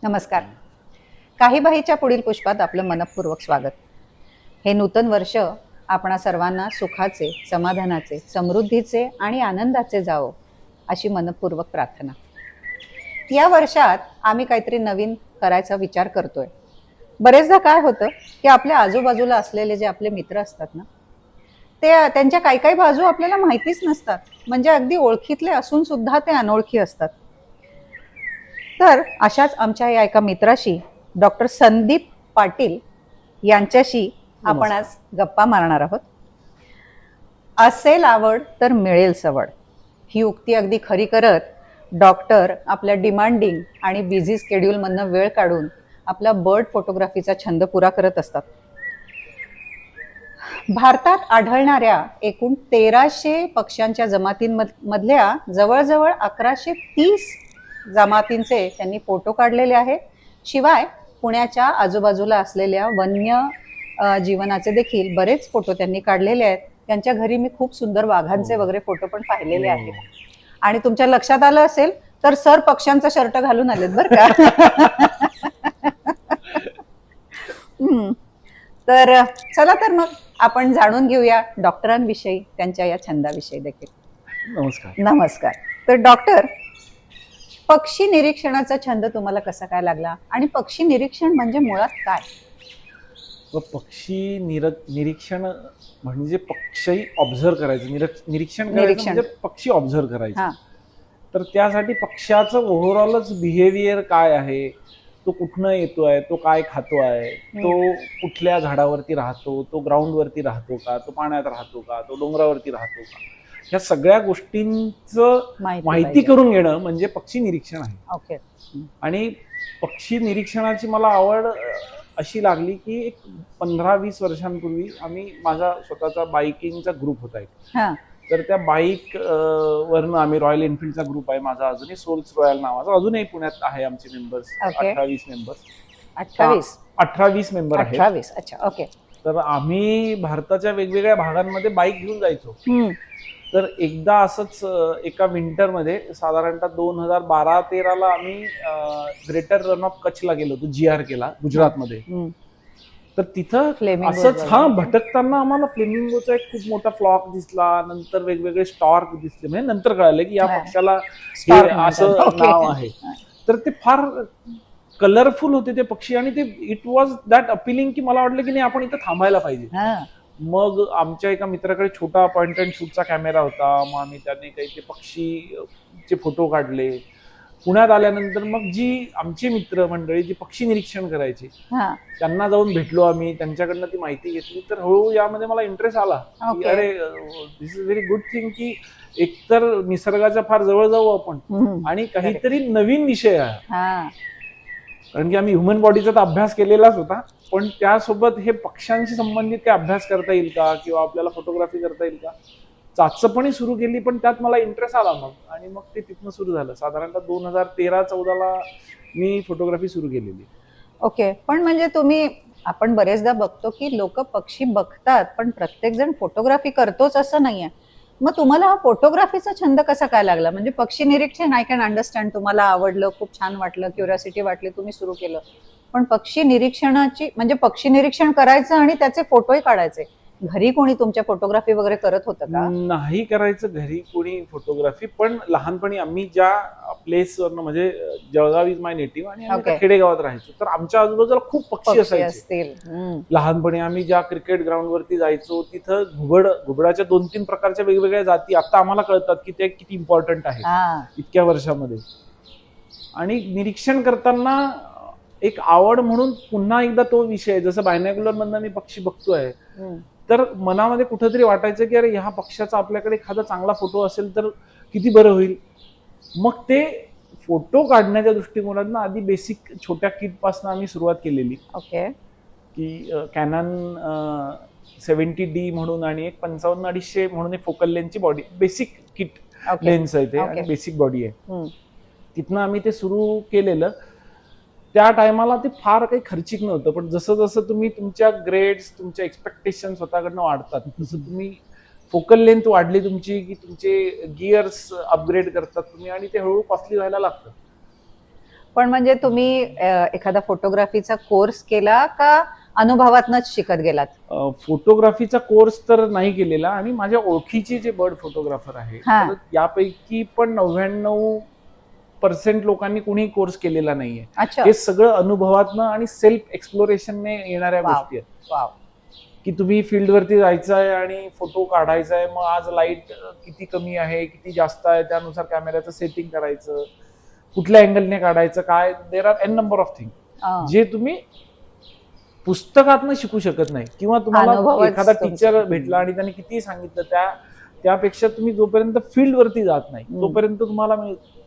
नमस्कार. काही बाईच्या पुढील पुष्पात आपलं मनपूर्वक स्वागत. हे नूतन वर्ष आपणा सर्वांना सुखाचे, समाधानाचे, समृद्धीचे आणि आनंदाचे जावो अशी मनपूर्वक प्रार्थना. या वर्षात आम्ही काहीतरी नवीन करायचा विचार करतोय. बरेचदा काय होतं की आपल्या आजूबाजूला असलेले जे आपले मित्र असतात ना, ते त्यांच्या काही काही बाजू आपल्याला माहितीच नसतात. म्हणजे अगदी ओळखीतले असून सुद्धा ते अनोळखी असतात. तर अशाच आमच्या या एका मित्राशी डॉक्टर संदीप पाटील यांच्याशी आपण आज गप्पा मारणार आहोत. असेल आवड तर मिळेल सवड ही उक्ती अगदी खरी करत डॉक्टर आपल्या डिमांडिंग आणि बिझी स्केड्यूलमधनं वेळ काढून आपला बर्ड फोटोग्राफीचा छंद पुरा करत असतात. भारतात आढळणाऱ्या एकूण 1300 पक्ष्यांच्या जमातींमधल्या जवळजवळ 1130 जमातींचे त्यांनी फोटो काढलेले आहेत. शिवाय पुण्याच्या आजूबाजूला असलेल्या वन्य जीवनाचे देखील बरेच फोटो त्यांनी काढलेले आहेत. त्यांच्या घरी मी खूप सुंदर वाघांचे वगैरे फोटो पण पाहिलेले आहेत. आणि तुमच्या लक्षात आलं असेल तर सर पक्ष्यांचा शर्ट घालून आलेत बरं का. तर चला तर मग आपण जाणून घेऊया डॉक्टरांविषयी, त्यांच्या या छंदाविषयी देखील. नमस्कार. तर डॉक्टर, पक्षी निरीक्षणाचा छंद तुम्हाला कसा काय लागला आणि पक्षी निरीक्षण म्हणजे मुळात काय? पक्षी निरीक्षण म्हणजे पक्षी ऑब्झर्व करायचं, निरीक्षण करायचं म्हणजे पक्षी ऑब्झर्व करायचं. तर त्यासाठी पक्ष्याचं ओव्हरऑलच बिहेवियर काय आहे, तो कुठनं येतोय, तो काय खातोय, तो कुठल्या झाडावरती राहतो, तो ग्राउंडवरती राहतो का, तो पाण्यात राहतो का, तो डोंगरावरती राहतो का, ह्या सगळ्या गोष्टींचं माहिती करून घेणं म्हणजे पक्षी निरीक्षण आहे. आणि पक्षी निरीक्षणाची मला आवड अशी लागली की एक 15-20 वर्षांपूर्वी आम्ही माझा स्वतःचा बाईकिंगचा ग्रुप होता एक. तर त्या बाईक वरनं आम्ही रॉयल एनफिल्डचा ग्रुप आहे माझा अजूनही, सोल्स रॉयल नावाचा, अजूनही पुण्यात आहे आमचे मेंबर्स. 18-20 मेंबर्स 18-20 मेंबर आहेत. अच्छा, ओके. तर आम्ही भारताच्या वेगवेगळ्या भागांमध्ये बाईक घेऊन जायचो. तर एकदा असंच एका विंटरमध्ये साधारणतः 2012-13 आम्ही ग्रेटर रन ऑफ कच्छला गेलो होतो, GR केला गुजरातमध्ये. तर तिथं असंच भटकताना आम्हाला फ्लेमिंगोचा एक खूप मोठा फ्लॉक दिसला. नंतर वेगवेगळे स्टॉर्क दिसले. म्हणजे नंतर कळालं की या पक्षाला असं नाव आहे. तर ते फार कलरफुल होते ते पक्षी आणि ते इट वॉज दॅट अपिलिंग की मला वाटलं की नाही आपण इथं थांबायला पाहिजे. मग आमच्या एका मित्राकडे छोटा पॉइंट अँड शूटचा कॅमेरा होता. मग आम्ही त्याने काही ते पक्षीचे फोटो काढले. पुण्यात आल्यानंतर मग जी आमची मित्र मंडळी जी पक्षी निरीक्षण करायची त्यांना जाऊन भेटलो आम्ही, त्यांच्याकडनं ती माहिती घेतली. तर हळूहळू यामध्ये मला इंटरेस्ट आला की अरे दिस इज व्हेरी गुड थिंग की एकतर निसर्गाच्या फार जवळ जाऊ आपण आणि काहीतरी नवीन विषय आहे. कारण की आम्ही ह्युमन बॉडीचा तर अभ्यास केलेलाच होता, पण त्यासोबत हे पक्ष्यांशी संबंधित काही अभ्यास करता येईल का किंवा आपल्याला फोटोग्राफी करता येईल का, चाचपणी सुरू केली. पण त्यात मला इंटरेस्ट आला मग, आणि मग ते तिथनं सुरू झालं. साधारणतः 2013-14 मी फोटोग्राफी सुरू केलेली. ओके. पण म्हणजे आपण बरेचदा बघतो की लोक पक्षी बघतात पण प्रत्येक जण फोटोग्राफी करतोच असं नाहीये. मग तुम्हाला हा फोटोग्राफीचा छंद कसा काय लागला? म्हणजे पक्षी निरीक्षण आय कॅन अंडरस्टँड, तुम्हाला आवडलं, खूप छान वाटलं, क्युरिओसिटी वाटली, तुम्ही सुरू केलं. पण पक्षी निरीक्षणाची म्हणजे पक्षी निरीक्षण करायचं आणि त्याचे फोटोही काढायचे, घरी कोणी तुमच्या फोटोग्राफी वगैरे करत होतं का? नाही करायचं घरी कोणी फोटोग्राफी. पण लहानपणी आम्ही ज्या प्लेसवरनं, म्हणजे जळगाव इज माय नेटिव्ह आणि आम्ही खेडेगावात राहायचो, तर आमच्या आजूबाजूला खूप पक्षी असायचे. लहानपणी आम्ही ज्या क्रिकेट ग्राउंड वरती जायचो तिथं घुबडाच्या 2-3 प्रकारच्या वेगवेगळ्या जाती आता आम्हाला कळतात की ते किती इम्पॉर्टंट आहे इतक्या वर्षामध्ये. आणि निरीक्षण करताना एक आवड म्हणून पुन्हा एकदा तो विषय, जसं बायनॅक्युलर मधनं मी पक्षी बघतोय, तर मनामध्ये कुठेतरी वाटायचं की अरे ह्या पक्षाचा आपल्याकडे एखादा चांगला फोटो असेल तर किती बरं होईल. मग ते फोटो काढण्याच्या दृष्टिकोनातून आधी बेसिक छोट्या किट पासून आम्ही सुरुवात केलेली. की कॅनन 70D म्हणून आणि एक 55-250 म्हणून एक फोकल लेन्सची बॉडी, बेसिक किट लेन्स आहे ते आणि बेसिक बॉडी आहे. तिथनं आम्ही ते सुरू केलेलं. त्या टायमाला ते फार काही खर्चिक नव्हतं, पण जसं जसं तुम्ही तुमच्या ग्रेड्स, तुमच्या एक्सपेक्टेशन स्वतःकडनं वाढतात, तसं तुम्ही फोकल लेंथ वाढली तुमची की तुमचे गिअर्स अपग्रेड करतात तुम्ही आणि ते हळूहळू कॉस्टली व्हायला लागतं. पण म्हणजे तुम्ही एखादा फोटोग्राफीचा कोर्स केला का अनुभवातनच शिकत गेलात? फोटोग्राफीचा कोर्स तर नाही केलेला, आणि माझ्या ओळखीचे जे बर्ड फोटोग्राफर आहे, हा. तर यापैकी पण 99% लोकांनी कुणी कोर्स केलेला नाहीये. अच्छा. हे सगळं अनुभवातनं आणि सेल्फ एक्सप्लोरेशनने येणाऱ्या वाव. गोष्टी आहेत. वाव. की तुम्ही फील्डवरती जायचं आहे आणि फोटो काढायचा आहे, मग आज लाईट किती कमी आहे, किती जास्त आहे, त्यानुसार कॅमेऱ्याचं सेटिंग करायचं, कुठल्या अँगलने काढायचं, काय, there are n number of thing जे तुम्ही पुस्तकातनं शिकू शकत नाही, किंवा तुम्हाला अनुभवच एखादा तुमचा. टीचर भेटला आणि त्याने किती सांगितलं, त्यापेक्षा तुम्ही जोपर्यंत फील्डवरती जात नाही तोपर्यंत तुम्हाला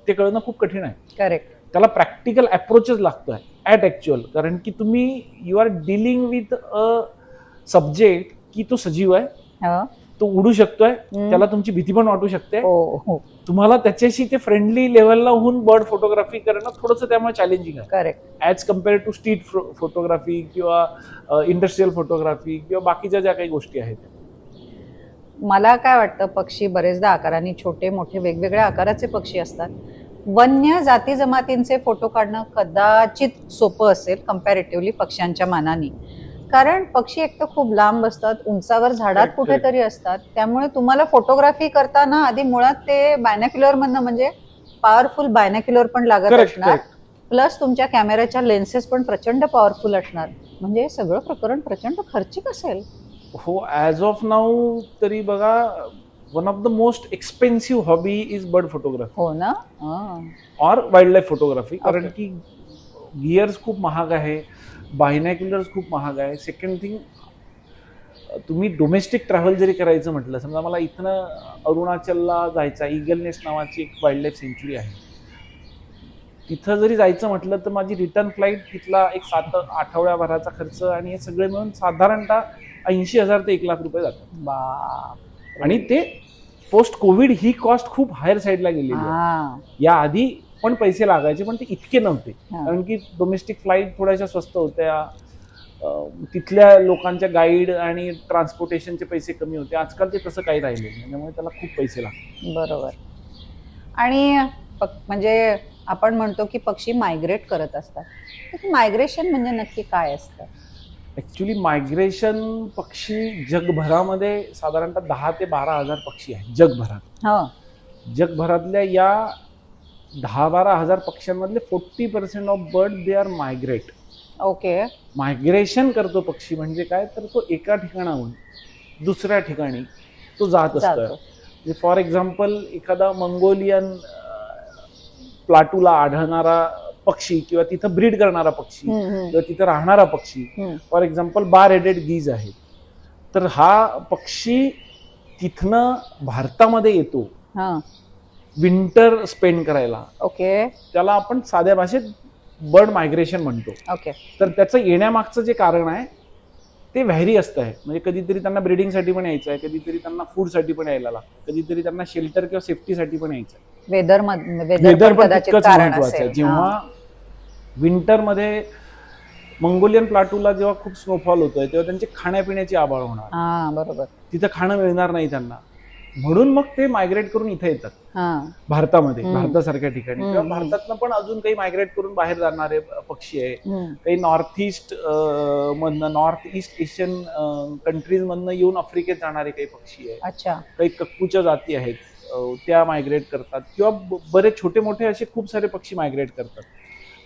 ते कळणं खूप कठीण आहे. करेक्ट. त्याला प्रॅक्टिकल अप्रोचच लागतोय ऍट ऍक्च्युअल, कारण की तुम्ही you are dealing with a subject की तो सजीव आहे, तो उडू शकतोय, त्याला तुमची भीती पण वाटू शकते. तुम्हाला त्याच्याशी ते फ्रेंडली लेवलला होऊन बर्ड फोटोग्राफी करणं थोडंसं त्यामुळे चॅलेंजिंग आहे. Correct. As compared to street photography किंवा इंडस्ट्रियल फोटोग्राफी किंवा बाकीच्या ज्या काही गोष्टी आहेत. मला काय वाटतं, पक्षी बरेचदा आकाराने छोटे मोठे वेगवेगळ्या आकाराचे पक्षी असतात. वन्य जाती जमातींचे फोटो काढणं कदाचित सोपं असेल कम्पॅरेटिव्हली पक्ष्यांच्या मानाने, कारण पक्षी एक तर खूप लांब असतात, उंचावर झाडात कुठेतरी असतात. त्यामुळे तुम्हाला फोटोग्राफी करताना आधी मुळात ते बायनॅक्युलर मधनं, म्हणजे पॉवरफुल बायनॅक्युलर पण लागत असणार, प्लस तुमच्या कॅमेऱ्याच्या लेन्सेस पण प्रचंड पॉवरफुल असणार. म्हणजे सगळं प्रकरण प्रचंड खर्चिक असेल. हो, ॲज ऑफ नाऊ तरी बघा, one of the most expensive hobby is bird photography. हो ना. और वाईल्ड लाईफ फोटोग्राफी, कारण की गिअर्स खूप महाग आहे, बायनॅक्युलर्स खूप महाग आहे. सेकंड थिंग, तुम्ही डोमेस्टिक ट्रॅव्हल जरी करायचं म्हटलं, समजा मला इथनं अरुणाचलला जायचं आहे, ईगल नेस्ट नावाची एक वाईल्ड लाईफ सेंच्युरी आहे, तिथं जरी जायचं म्हटलं तर माझी रिटर्न फ्लाईट, तिथला एक 7 आठवड्याभराचा खर्च आणि हे सगळे मिळून साधारणतः 80,000 ते 1,00,000 रुपये जातात. आणि ते पोस्ट कोविड ही कॉस्ट खूप हायर साईडला गेलेली आहे. या आधी पण पैसे लागायचे, पण ते इतके नव्हते, कारण की डोमेस्टिक फ्लाईट थोड्याशा स्वस्त होत्या, तिथल्या लोकांच्या गाईड आणि ट्रान्सपोर्टेशनचे पैसे कमी होते. आजकाल ते तसं काही राहिलेलं नाही, त्यामुळे त्याला खूप पैसे लागतात. बरोबर. आणि म्हणजे आपण म्हणतो की पक्षी मायग्रेट करत असतात, तर मायग्रेशन म्हणजे नक्की काय असतं? ऍक्च्युली मायग्रेशन, पक्षी जगभरामध्ये साधारणतः 10 ते 12,000 पक्षी आहेत जगभरात. जगभरातल्या या 10-12,000 पक्ष्यांमधले 40% of bird they are migrate. Okay. Migration करतो पक्षी म्हणजे काय, तर तो एका ठिकाणाहून दुसऱ्या ठिकाणी तो जात असतो. फॉर एक्झाम्पल, एखादा मंगोलियन प्लाटूला आढळणारा पक्षी किंवा तिथं ब्रीड करणारा पक्षी किंवा तिथं राहणारा पक्षी, फॉर एक्झाम्पल बार हेडेड गीज आहे, तर हा पक्षी तिथनं भारतामध्ये येतो विंटर स्पेंड करायला. ओके. त्याला आपण साध्या भाषेत बर्ड मायग्रेशन म्हणतो. ओके. तर त्याचं येण्यामागचं जे कारण आहे ते व्हॅरी असतं आहे. म्हणजे कधीतरी त्यांना ब्रीडिंगसाठी पण यायचं आहे, कधीतरी त्यांना फूडसाठी पण यायला लागतं, कधीतरी त्यांना शेल्टर किंवा सेफ्टीसाठी पण यायचं आहे. वेदर पण तितकंच महत्वाचं आहे. जेव्हा विंटरमध्ये मंगोलियन प्लाटूला जेव्हा खूप स्नोफॉल होतोय, तेव्हा त्यांची खाण्यापिण्याची आबाळ होणार. बरोबर. तिथं खाणं मिळणार नाही त्यांना, म्हणून मग ते मायग्रेट करून इथे येतात भारतामध्ये, भारतासारख्या ठिकाणी. किंवा भारतातनं पण अजून काही मायग्रेट करून बाहेर जाणारे पक्षी आहे. काही नॉर्थ ईस्ट मधनं, नॉर्थ ईस्ट एशियन कंट्रीज मधनं येऊन आफ्रिकेत जाणारे काही पक्षी आहे. अच्छा. काही कक्कूच्या जाती आहेत, त्या मायग्रेट करतात, किंवा बरेच छोटे मोठे असे खूप सारे पक्षी मायग्रेट करतात.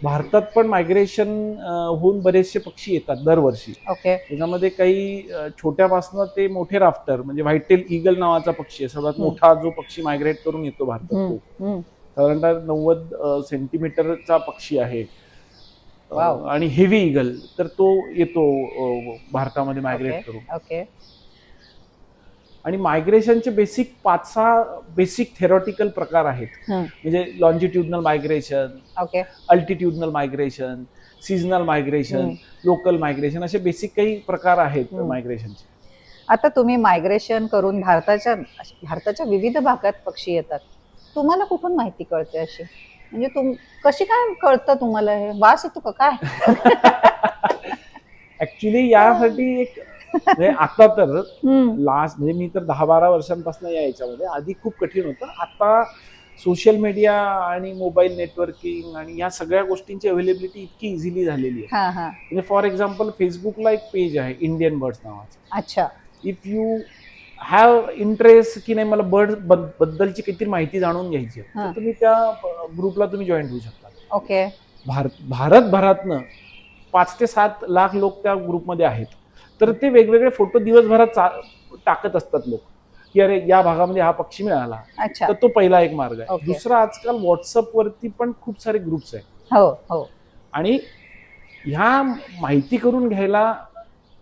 भारतात पण मायग्रेशन होऊन बरेचसे पक्षी येतात दरवर्षी. ओके. त्याच्यामध्ये काही छोट्यापासनं ते मोठे राफ्टर, म्हणजे व्हाईट टेल ईगल नावाचा पक्षी आहे, सर्वात मोठा जो पक्षी मायग्रेट करून येतो भारतात, तो साधारणतः 90 सेंटीमीटरचा पक्षी आहे. आणि हेवी ईगल, तर तो येतो भारतामध्ये मायग्रेट करून. ओके. आणि मायग्रेशनचे बेसिक 5-6 बेसिक थेरॉटिकल प्रकार आहेत. म्हणजे longitudinal migration, altitudinal migration, seasonal migration, local migration, असे बेसिक काही प्रकार आहेत मायग्रेशनचे. आता तुम्ही मायग्रेशन करून भारताच्या विविध भागात पक्षी येतात, तुम्हाला कुठून माहिती कळते अशी? म्हणजे कशी काय कळतं तुम्हाला? हे वास येतो का काय? ऍक्च्युली यासाठी एक आता तर लास्ट, म्हणजे मी तर 10-12 वर्षांपासून या याच्यामध्ये, आधी खूप कठीण होतं. आता सोशल मीडिया आणि मोबाईल नेटवर्किंग आणि या सगळ्या गोष्टींची अवेलेबिलिटी इतकी इझिली झालेली आहे. म्हणजे फॉर एक्झाम्पल फेसबुकला एक पेज आहे इंडियन बर्ड्स नावाचं. अच्छा. इफ यू हॅव इंटरेस्ट की नाही मला बर्ड बद्दलची काहीतरी माहिती जाणून घ्यायची आहे, तर तुम्ही त्या ग्रुपला तुम्ही जॉईन होऊ शकता. ओके. भारतभरातनं 5 ते 7 लाख लोक त्या ग्रुपमध्ये आहेत. तर ते वेगवेगळे फोटो दिवसभरात टाकत असतात लोक की अरे या भागामध्ये हा पक्षी मिळाला. तर तो पहिला एक मार्ग आहे. दुसरा, आजकाल व्हॉट्सअप वरती पण खूप सारे ग्रुप्स आहेत. हो. आणि ह्या माहिती करून घ्यायला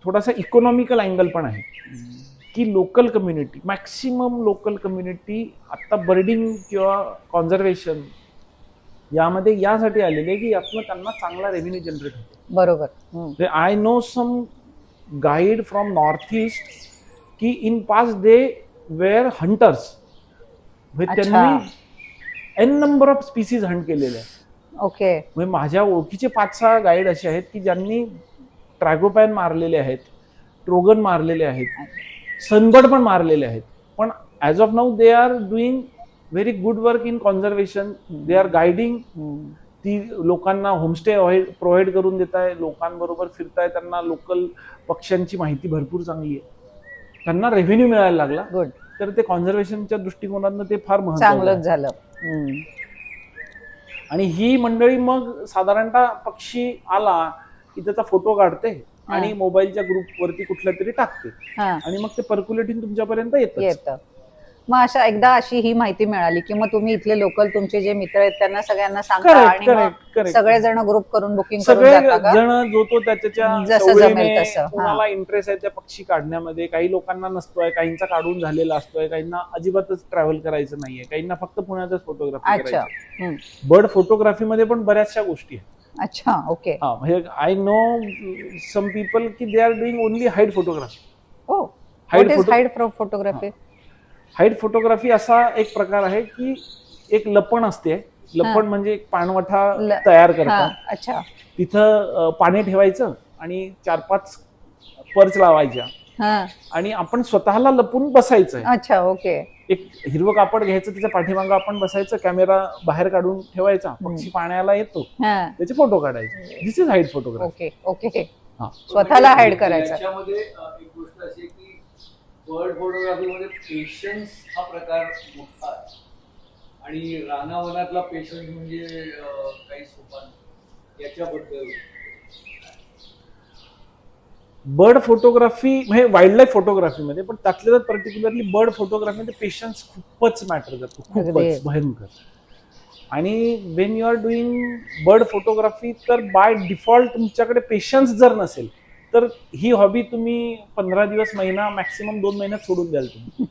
थोडासा इकॉनॉमिकल अँगल पण आहे की local community, maximum local community आता बर्डिंग किंवा कॉन्झर्वेशन यामध्ये यासाठी आलेले की यातनं त्यांना चांगला रेव्हेन्यू जनरेट होतो. बरोबर. I know some guide from north east की in past they were hunters. त्यांनी n number of species hunt केलेले आहेत. ओके. म्हणजे माझ्या ओळखीचे 5-6 गाईड असे आहेत की ज्यांनी ट्रॅगोपॅन मारलेले आहेत, ट्रोगन मारलेले आहेत, सनबर्ड पण मारलेले आहेत. पण as of now they are doing very good work in conservation. They are guiding. ती लोकांना होमस्टे प्रोव्हाइड करून देत आहे, लोकांबरोबर फिरताय, त्यांना लोकल पक्ष्यांची माहिती भरपूर चांगली आहे, त्यांना रेव्हेन्यू मिळायला लागला. गुड. तर ते कॉन्झर्वेशनच्या दृष्टिकोनातून ते फार चांगलंच झालं. आणि ही मंडळी मग साधारणतः पक्षी आला की त्याचा फोटो काढते आणि मोबाईलच्या ग्रुपवरती कुठल्या तरी टाकते आणि मग ते पर्क्युलेटिंग तुमच्यापर्यंत येतं. मग अशी ही माहिती मिळाली की मग तुम्ही इथले लोकल तुमचे जे मित्र आहेत त्यांना सगळ्यांना सांगता आणि सगळेजण ग्रुप करून बुकिंग करून जाता का? जण जो तो त्याच्या जसं जमेल तसं. कोणाला इंटरेस्ट आहे त्या पक्षी काढण्यामध्ये. काही लोकांना नसतोय, काहींचा काढून झालेला असतोय, काहींना अजिबातच ट्रॅव्हल करायचं नाहीये, काहींना फक्त पुण्यातच फोटोग्राफी करायची. बर्ड फोटोग्राफीमध्ये पण बऱ्याचशा गोष्टी आहेत. अच्छा. ओके. म्हणजे आय नो सम पीपल की they are doing only hide photography. Hide photography. Hide photography असा एक प्रकार आहे की एक लपण असते. लपण म्हणजे एक पाणवठा तयार करतात. अच्छा. तिथं पाणी ठेवायचं आणि 4-5 पर्च लावायच्या आणि आपण स्वतःला लपून बसायचं. अच्छा. ओके. एक हिरवं कापड घ्यायचं, त्याच्या पाठीमागं आपण बसायचं, कॅमेरा बाहेर काढून ठेवायचा, पक्षी पाण्याला येतो, त्याचे फोटो काढायचे. दिस इज हाईड फोटोग्राफी. ओके. स्वतःला हाईड करायचं. त्याच्यामध्ये एक गोष्ट अशी की बर्ड फोटोग्राफीमध्ये पेशन्स हा प्रकार मोठा आहे आणि रानावनातला पेशन्स म्हणजे काही सोपा नाही. याच्याबद्दल बर्ड फोटोग्राफी म्हणजे वाईल्ड लाईफ फोटोग्राफीमध्ये पण त्यातल्या पर्टिक्युलरली बर्ड फोटोग्राफीमध्ये पेशन्स खूपच मॅटर करतो, खूपच भयंकर. आणि when you are doing bird photography तर बाय डिफॉल्ट तुमच्याकडे पेशन्स जर नसेल तर ही हॉबी तुम्ही 15 दिवस, महिना, मॅक्सिमम 2 महिन्यात सोडून द्याल तुम्ही.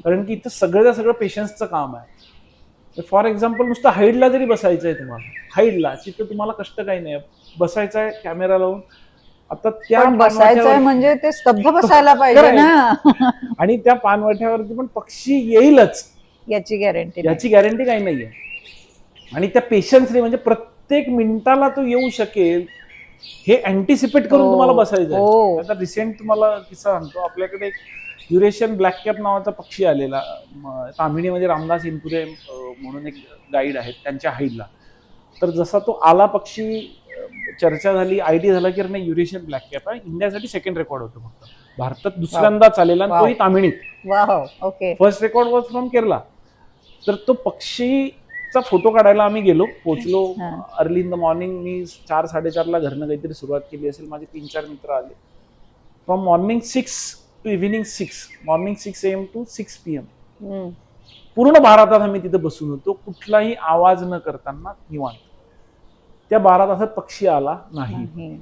कारण की इथं सगळं पेशन्सचं काम आहे. फॉर एक्झाम्पल नुसतं हाईडला जरी बसायचं आहे तुम्हाला, हाईडला तिथं तुम्हाला कष्ट काही नाही, बसायचं आहे कॅमेरा लावून. आता त्या बसायचं म्हणजे ते स्तब्ध बसायला पाहिजे ना. आणि त्या पानवठ्यावरती पण पक्षी येईलच याची गॅरंटी काही नाहीये. आणि त्या पेशन्सने म्हणजे प्रत्येक मिनिटाला तो येऊ शकेल हे अँटिसिपेट करून तुम्हाला बसायचं आहे. आता रिसेंट तुम्हाला किस्सा सांगतो. आपल्याकडे एक युरेशियन ब्लॅक कॅप नावाचा पक्षी आलेला तामिळीमध्ये. रामदास इनपुरे म्हणून एक गाईड आहेत, त्यांच्या हाईडला. तर जसा तो आला पक्षी, चर्चा झाली, आयडिया झाला की नाही युरेशियन ब्लॅक कॅप आहे, इंडियासाठी सेकंड रेकॉर्ड होतो फक्त, भारतात दुसऱ्यांदा चालेला, तोही तामिळीत. First record was from Kerala. तर तो पक्षीचा फोटो काढायला आम्ही गेलो, पोहोचलो अर्ली इन द मॉर्निंग. मी 4-4:30 घरनं काहीतरी सुरुवात केली असेल. माझे 3-4 मित्र आले. From morning 6 to evening 6, morning 6 AM to 6 PM पूर्ण 12 तास आम्ही तिथे बसून होतो, कुठलाही आवाज न करताना निवांत. त्या 12 तासात पक्षी आला नाही.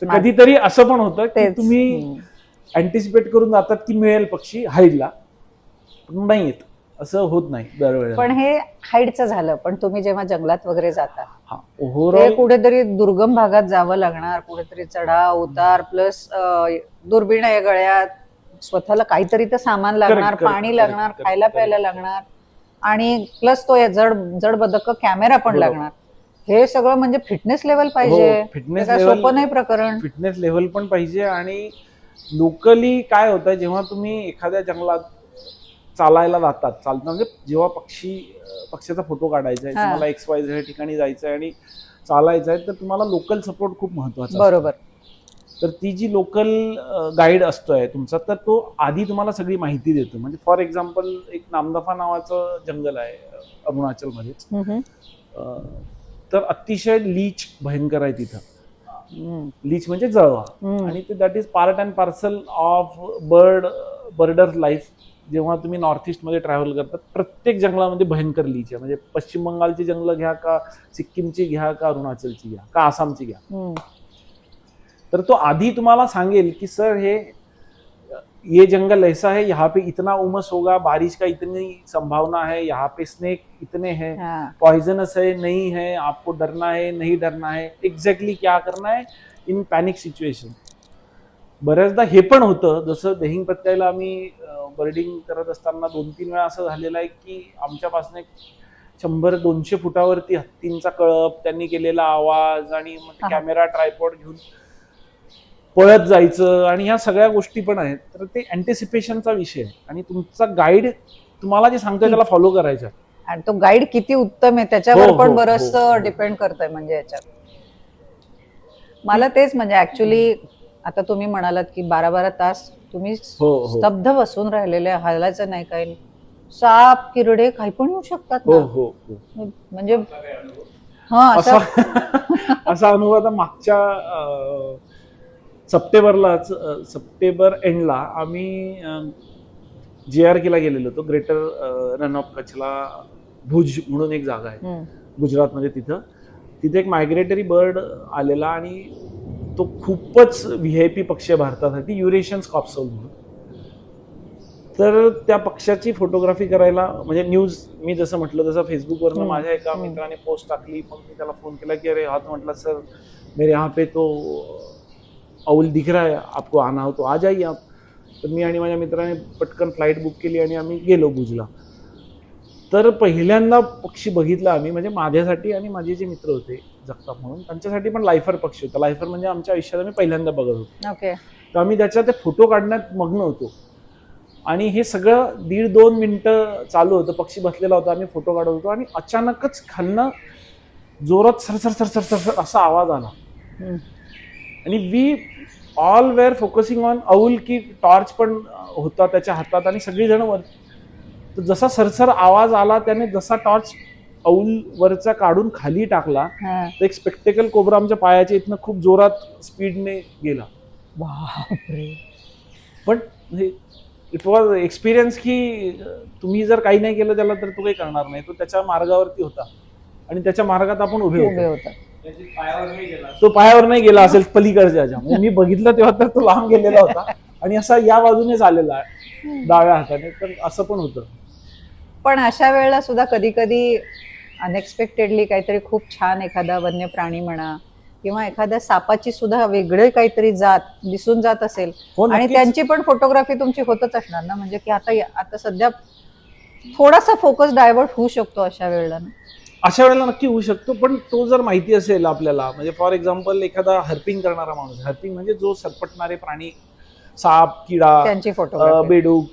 कधीतरी असं पण होतं की तुम्ही अँटिसिपेट करून जातात की मिळेल पक्षी हाईडला, पण नाही येत. असं होत नाही दरवेळेला. पण हे हाईडचं झालं. पण तुम्ही जेव्हा जंगलात वगैरे जाता, कुठेतरी दुर्गम भागात जावं लागणार, कुठेतरी चढाव उतार, प्लस दुर्बीण आहे गळ्यात, स्वतःला काहीतरी तर सामान लागणार, पाणी लागणार, खायला प्यायला लागणार, आणि प्लस तो जड बदक कॅमेरा पण लागणार. हे सगळं म्हणजे फिटनेस लेवल पाहिजे. फिटनेस सोपं नाही प्रकरण. फिटनेस लेवल पण पाहिजे. आणि लोकली काय होतं, जेव्हा तुम्ही एखाद्या जंगलात चालायला जातात. चालताना म्हणजे जेव्हा पक्षाचा फोटो काढायचा आहे, हा. तुम्हाला XYZ ठिकाणी जायचं आहे आणि चालायचं आहे, तर तुम्हाला लोकल सपोर्ट खूप महत्वाचा असतो. बरोबर. तर ती जी लोकल गाईड असतोय तुमचा, तर तो आधी तुम्हाला सगळी माहिती देतो. म्हणजे फॉर एक्झाम्पल एक नामदफा नावाचं जंगल आहे अरुणाचलमध्येच. तर अतिशय लीच भयंकर आहे तिथं. लीच म्हणजे जळवा. आणि ते that is part and parcel of border life. जेव्हा तुम्ही नॉर्थ ईस्ट मध्ये ट्रॅव्हल करतात, प्रत्येक जंगलामध्ये भयंकर लीच आहे. म्हणजे पश्चिम बंगालची जंगल घ्या का सिक्कीमची घ्या का अरुणाचलची घ्या का आसामची घ्या, तर तो आधी तुम्हाला सांगेल की सर ये जंगल ऐसा है, यहाँ पे इतना उमस होगा, बारिश का इतनी संभावना है, यहाँ पे स्नेक इतने हैं, पॉइजनस है नहीं है, आपको डरना है नहीं डरना है, एग्जॅक्टली क्या करना है इन पॅनिक सिच्युएशन. बऱ्याचदा हे पण होतं, जसं देहिंग पत्त्याला आम्ही बर्डिंग करत असताना 2-3 वेळा असं झालेलं आहे की आमच्यापासून 100-200 फुटावरती हत्तींचा कळप, त्यांनी केलेला आवाज आणि मग कॅमेरा ट्रायपॉड घेऊन पळत जायचं, आणि ह्या सगळ्या गोष्टी पण आहेत. तर ते अँटिसिपेशनचा विषय आहे आणि तुमचा गाईड तुम्हाला जे सांगतोय त्याला फॉलो करायचं. आणि तो गाईड किती उत्तम आहे त्याच्यावर हो, पण हो, बरंच हो. डिपेंड करतंय. म्हणजे याच्यात मला तेच म्हणजे ऍक्च्युली आता तुम्ही म्हणालात की 12-12 तास तुम्ही हो. स्तब्ध बसून राहिलेले, हलायचं नाही, काही नाही. साप किरडे काही पण येऊ शकतात हो ना. हो हो. म्हणजे हा असा असं असा अनुभव आता मागच्या सप्टेंबर एंडला आम्ही JRK ला गेलेलो होतो. ग्रेटर रन ऑफ कच्छला भुज म्हणून एक जागा आहे गुजरातमध्ये. तिथे एक मायग्रेटरी बर्ड आलेला आणि तो खूपच VIP पक्षी आहे भारतासाठी, युरेशियन स्कॉप्सोल म्हणून. तर त्या पक्षाची फोटोग्राफी करायला म्हणजे न्यूज, मी जसं म्हटलं तसं फेसबुकवरनं माझ्या एका मित्राने पोस्ट टाकली. मग मी त्याला फोन केला की अरे हा, तो म्हटला सर मेरे यहाँ पे तो औल दिख रहा है, आपको आना हो तो आ जाइए आप. तर मी आणि माझ्या मित्राने पटकन फ्लाईट बुक केली आणि आम्ही गेलो भुजला. तर पहिल्यांदा पक्षी बघितला आम्ही, म्हणजे माझ्यासाठी आणि माझे जे मित्र होते जगताप म्हणून, त्यांच्यासाठी पण लायफर पक्षी होता. लायफर म्हणजे आमच्या आयुष्यात आम्ही पहिल्यांदा बघत होतो. ओके. तर आम्ही त्याच्या ते फोटो काढण्यात मग्न होतो आणि हे सगळं 1.5-2 मिनिटं चालू होतं. पक्षी बसलेला होता, आम्ही फोटो काढत होतो आणि अचानकच खालनं जोरात सरसर असा आवाज आला आणि we all were focusing on owl, की टॉर्च पण होता त्याच्या हातात आणि सगळी जण वर. तर जसा सरसर आवाज आला, त्याने जसा टॉर्च औल वरचा काढून खाली टाकला, तर एक स्पेक्टेकल कोब्रा आमच्या पायाच्या इथनं खूप जोरात स्पीडने गेला. बापरे. पण इट वॉज एक्सपिरियन्स की तुम्ही जर काही नाही केलं त्याला तर तो काही करणार नाही. तो त्याच्या मार्गावरती होता आणि त्याच्या मार्गात आपण उभे होतो. तो पायावर नाही गेला असेल पलीकडच्या ह्याच्या. म्हणजे मी बघितलं तेव्हा तर तो लांब गेलेला होता आणि असा या बाजूने आलेला आहे डाव्या हाताने. तर असं पण होतं. पण अशा वेळेला सुद्धा कधी कधी अनएक्सपेक्टेडली काहीतरी खूप छान एखादा वन्य प्राणी म्हणा किंवा एखाद्या सापाची सुद्धा वेगळे काहीतरी जात दिसून जात असेल आणि त्यांची पण फोटोग्राफी तुमची होतच असणार ना. म्हणजे की आता सध्या थोडासा फोकस डायव्हर्ट होऊ शकतो अशा वेळेला. अशा वेळेला नक्की होऊ शकतो. पण तो जर माहिती असेल आपल्याला, म्हणजे फॉर एक्झाम्पल एखादा हर्पिंग करणारा माणूस, हर्पिंग म्हणजे जो सरपटणारे प्राणी, साप, किडा, त्यांची फोटो, बेडूक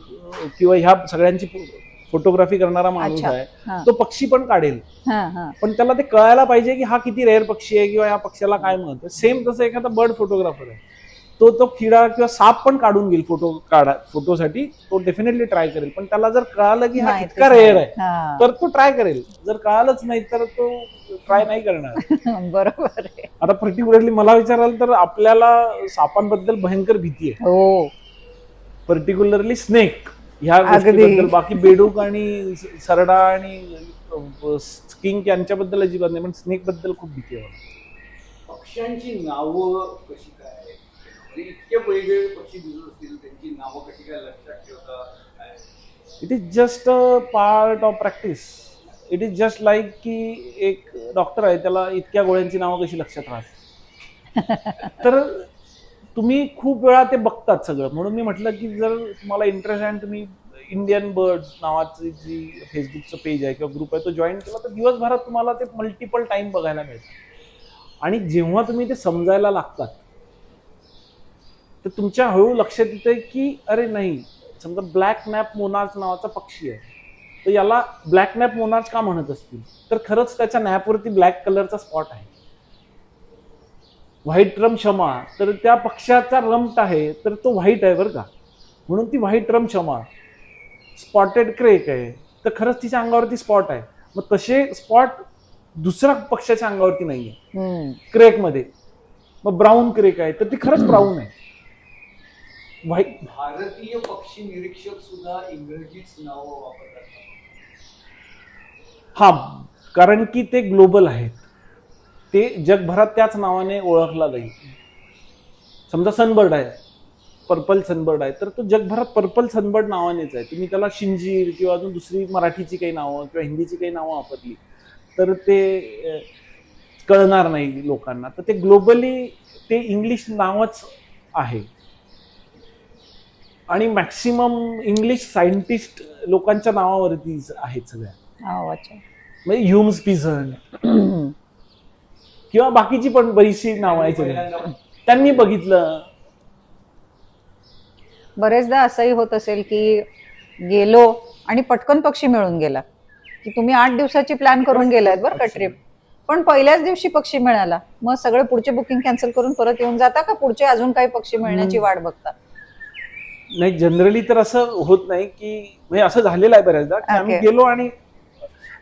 किंवा ह्या सगळ्यांची फोटोग्राफी करणारा माणूस आहे, तो पक्षी पण काढेल. पण त्याला ते कळायला पाहिजे की हा किती रेअर पक्षी आहे किंवा या पक्षाला काय महत्व. सेम तसं एखादा बर्ड फोटोग्राफर आहे, तो किडा किंवा साप पण काढून घेईल फोटोसाठी. तो डेफिनेटली ट्राय करेल. पण त्याला जर कळालं की हा इतका रेअर आहे तर तो ट्राय करेल. जर कळालंच नाही तर तो ट्राय नाही करणार. बरोबर आहे. आता पर्टिक्युलरली मला विचाराल तर आपल्याला सापांबद्दल भयंकर भीती आहे. हो, पर्टिक्युलरली स्नेक ह्या गोष्टीबद्दल. बाकी बेडूक आणि सरडा आणि स्किंक यांच्याबद्दल अजिबात नाही, पण स्नेक बद्दल खूप भीती आहे. पक्ष्यांची नावं कशी काय, इतके वेगवेगळे पक्षी दिसत असतील, त्यांची नावं कशी काय लक्षात ठेवता? It is just a part of practice. It is just like की एक डॉक्टर आहे, त्याला इतक्या गोळ्यांची नावं कशी लक्षात राहतात. तर तुम्ही खूप वेळा ते बघतात सगळं. म्हणून मी म्हटलं की जर तुम्हाला इंटरेस्ट आहे आणि तुम्ही इंडियन बर्ड्स नावाची जी फेसबुकचं पेज आहे किंवा ग्रुप आहे तो जॉईन केला, तर दिवसभरात तुम्हाला ते मल्टिपल टाइम बघायला मिळतं. आणि जेव्हा तुम्ही ते समजायला लागतात तर तुमच्या हळू लक्षात येतं की अरे नाही, समजा ब्लॅक नॅप मोनार्च नावाचा पक्षी आहे, तर याला ब्लॅक नॅप मोनार्च का म्हणत असतील, तर खरंच त्याच्या नॅपवरती ब्लॅक कलरचा स्पॉट आहे. व्हाईट रम शमा, तर त्या पक्षाचा रमट आहे तर तो व्हाईट आहे बरं का, म्हणून ती व्हाईट रम शमा. स्पॉटेड क्रेक आहे, तर खरंच तिच्या अंगावरती स्पॉट आहे. मग तसे स्पॉट दुसऱ्या पक्षाच्या अंगावरती नाहीये क्रेक मध्ये. मग ब्राऊन क्रेक आहे, तर ती खरंच ब्राऊन आहे. व्हाईट भारतीय पक्षी निरीक्षक सुद्धा इंग्रजीच नावं वापरतात. हा, कारण की ते ग्लोबल आहेत, ते जगभरात त्याच नावाने ओळखला जाईल. समजा सनबर्ड आहे, पर्पल सनबर्ड आहे, तर तो जगभरात पर्पल सनबर्ड नावानेच आहे. तुम्ही त्याला शिंजीर किंवा अजून दुसरी मराठीची काही नावं किंवा हिंदीची काही नावं वापरली तर ते कळणार नाही लोकांना. तर ते ग्लोबली ते इंग्लिश नावच आहे. आणि मॅक्सिमम इंग्लिश सायंटिस्ट लोकांच्या नावावरतीच आहेत सगळ्या. अच्छा. म्हणजे ह्युम्स पिझन किंवा बाकीची पण बरीचशी नावं आहेत सगळ्या, त्यांनी बघितलं. बरेचदा असंही होत असेल की गेलो आणि पटकन पक्षी मिळून गेला, की तुम्ही 8 दिवसाची प्लॅन करून गेलात बरं का ट्रिप, पण पहिल्याच दिवशी पक्षी मिळाला, मग सगळे पुढचे बुकिंग कॅन्सल करून परत येऊन जाता का पुढचे अजून काही पक्षी मिळण्याची वाट बघता? नाही, जनरली तर असं होत नाही, की म्हणजे असं झालेलं आहे बऱ्याचदा की आम्ही गेलो आणि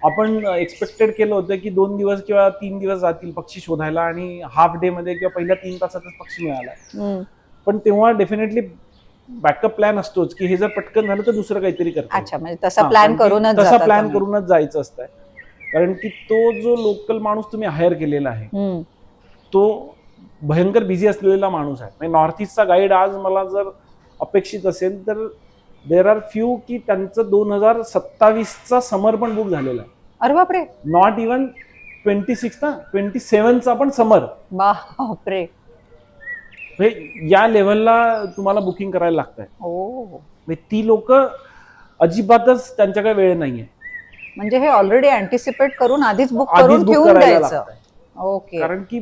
आपण एक्सपेक्टेड केलं होतं की 2 दिवस किंवा 3 दिवस जातील पक्षी शोधायला आणि हाफ डे मध्ये किंवा पहिल्या 3 तासातच पक्षी मिळाला. पण तेव्हा डेफिनेटली बॅकअप प्लॅन असतोच की हे जर पटकन झालं तर दुसरं काहीतरी करतो. अच्छा, म्हणजे तसा प्लॅन करूनच जायचं असतं. कारण की तो जो लोकल माणूस तुम्ही हायर केलेला आहे तो भयंकर बिझी असलेला माणूस आहे. म्हणजे नॉर्थ ईस्टचा गाईड आज मला जर अपेक्षित असेल तर देर आर फ्यू की त्यांचं 2027चा समर पण बुक झालेला आहे. अरे बापरे. नॉट इवन 26 ना, 27चा पण समर. बापरे. या लेव्हलला तुम्हाला बुकिंग करायला लागतंय. ती लोक अजिबातच त्यांच्याकडे वेळ नाहीये. म्हणजे हे ऑलरेडी अँटिसिपेट करून आधीच बुक करून ठेवून द्यायचं. ओके. कारण की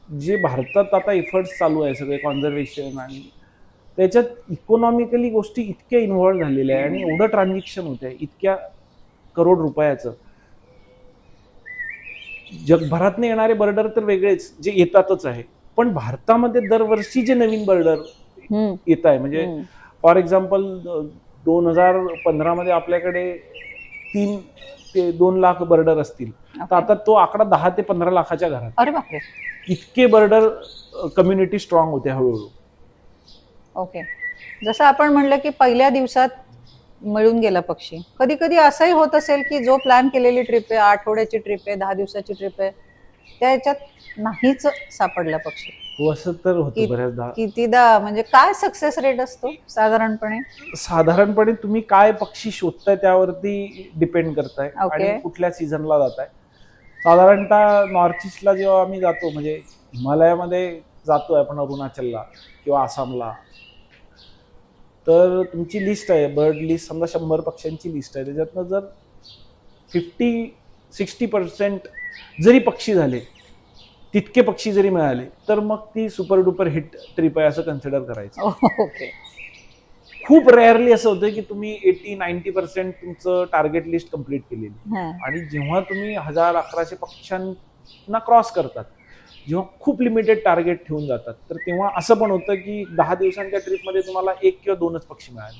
जे भारतात आता एफर्ट्स चालू आहे सगळे कॉन्झर्वेशन आणि त्याच्यात इकॉनॉमिकली गोष्टी इतक्या इन्व्हॉल्व झालेल्या आहे आणि एवढं ट्रान्झॅक्शन होत आहे इतक्या करोड रुपयाचं. जगभरातने येणारे बर्डर तर वेगळेच जे येतातच आहे, पण भारतामध्ये दरवर्षी जे नवीन बर्डर येत आहे, म्हणजे फॉर एक्झाम्पल 2015 मध्ये आपल्याकडे 3 ते 2 लाख बर्डर असतील, तर आता तो आकडा 10 ते 15 लाखाच्या घरात. अरे बापरे. इतके बर्डर कम्युनिटी स्ट्रॉंग होते हळूहळू. ओके. जसं आपण म्हणलं की पहिल्या दिवसात मिळून गेला पक्षी, कधी कधी असंही होत असेल की जो प्लॅन केलेली ट्रिप आहे, आठवड्याची ट्रिप आहे, 10 दिवसाची ट्रिप आहे, त्याच्यात नाहीच सापडला पक्षी. असं तर होतं बऱ्याचदा. कितीदा, म्हणजे काय सक्सेस रेट असतो साधारणपणे? साधारणपणे तुम्ही काय पक्षी शोधताय त्यावरती डिपेंड करताय आणि कुठल्या सीझनला जाताय. साधारणतः नॉर्थ ईस्टला जेव्हा आम्ही जातो, म्हणजे हिमालयामध्ये जातोय आपण, अरुणाचलला किंवा आसामला, तर तुमची लिस्ट आहे, बर्ड लिस्ट, समजा 100 पक्ष्यांची लिस्ट आहे, त्याच्यातनं जर 50-60% जरी पक्षी झाले, तितके पक्षी जरी मिळाले, तर मग ती सुपर डुपर हिट ट्रिप आहे असं कन्सिडर करायचं. ओके. खूप रेअरली असं होतं की तुम्ही 80-90% तुमचं टार्गेट लिस्ट कम्प्लीट केलेली, आणि जेव्हा तुम्ही 1000-1100 पक्ष्यांना क्रॉस करतात, जेव्हा खूप लिमिटेड टार्गेट ठेवून जातात, तर तेव्हा असं पण होतं की 10 दिवसांच्या ट्रिपमध्ये तुम्हाला 1 किंवा 2च पक्षी मिळाले.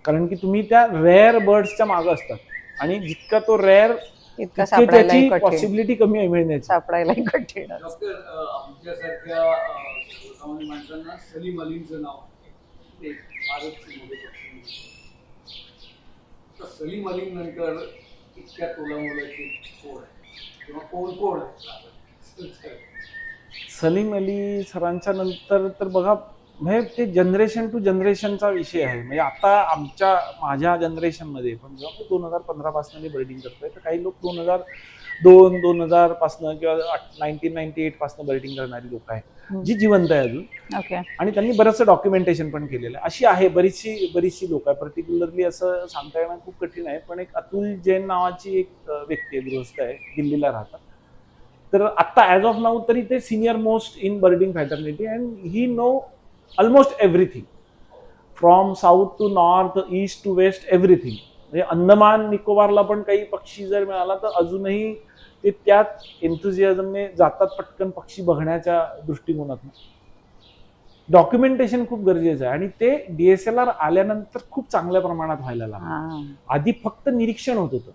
कारण की तुम्ही त्या रेअर बर्ड्सच्या मागं असतात आणि जितका तो रेअर त्याची पॉसिबिलिटी कमी आहे मिळण्याची. सापडायलाही कठीण. डॉक्टर, आमच्यासारख्या सर्वसामान्य माणसांना सलीम अलींचं नाव ते फारच मोठे पक्षी. तर सलीम अली नंतर इतक्या तोलामोलाची कोण आहे किंवा कोण आहे? सलीम अली सरांच्या नंतर तर बघा, म्हणजे ते जनरेशन टू जनरेशनचा विषय आहे. म्हणजे आता माझ्या जनरेशनमध्ये पण जेव्हा 2015 पासून मी बर्डिंग करतोय, तर काही लोक 2002-2000 पासून किंवा 1998 पासून बर्डिंग करणारी लोक आहेत जी जिवंत आहे अजून. आणि त्यांनी बरंचसं डॉक्युमेंटेशन पण केलेलं आहे. अशी आहे बरीचशी लोक आहे. पर्टिक्युलरली असं सांगता येणं खूप कठीण आहे, पण एक अतुल जैन नावाची एक व्यक्ती आहे, गृहस्थ आहे, दिल्लीला राहतात. तर आता ॲज ऑफ नाऊ तरी ते senior most in birding fraternity, and he know almost everything from south to north, east to west, everything. म्हणजे अंदमान निकोबारला पण काही पक्षी जर मिळाला तर अजूनही ते त्याच एन्थुझियाझमने जातात पटकन पक्षी बघण्याच्या दृष्टिकोनातून. डॉक्युमेंटेशन खूप गरजेचं आहे आणि ते DSLR आल्यानंतर खूप चांगल्या प्रमाणात व्हायला लागलं. आधी फक्त निरीक्षण होत होतं,